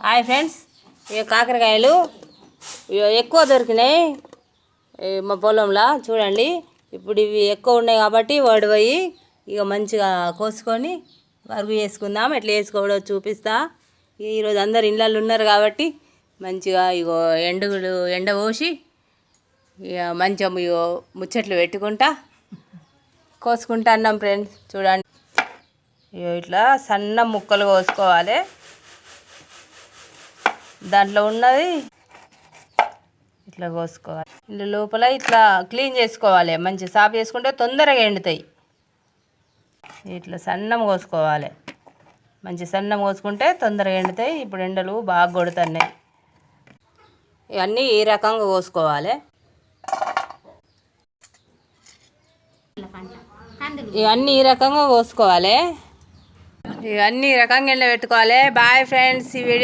Hi friends, ఇక కాకరకాయలు ఎక్కువ దొరికినాయి మా పొలంలో. చూడండి, ఇప్పుడు ఇవి ఎక్కువ ఉన్నాయి కాబట్టి వడిపోయి ఇక మంచిగా కోసుకొని వరుగు చేసుకుందాం. ఎట్లా వేసుకోవడో చూపిస్తా. ఈరోజు అందరు ఇళ్ళల్లో ఉన్నారు కాబట్టి మంచిగా ఇగో ఎండ పోసి ఇక మంచిగా ఇగో ముచ్చట్లు పెట్టుకుంటా కోసుకుంటా అన్నాం ఫ్రెండ్స్. చూడండి, ఇగో ఇట్లా సన్న ముక్కలు కోసుకోవాలి. దాంట్లో ఉన్నది ఇట్లా కోసుకోవాలి. ఇందులో లోపల ఇట్లా క్లీన్ చేసుకోవాలి. మంచిగా సాఫ్ చేసుకుంటే తొందరగా ఎండుతాయి. ఇట్లా సన్నం కోసుకోవాలి. మంచి సన్నం కోసుకుంటే తొందరగా ఎండుతాయి. ఇప్పుడు ఎండలు బాగా కొడుతున్నాయి. ఇవన్నీ ఈ రకంగా కోసుకోవాలి. ఇవన్నీ ఈ రకంగా కోసుకోవాలి. ఇవన్నీ ఈ రకంగా ఎండ పెట్టుకోవాలి. Bye friends. ఈ వీడియో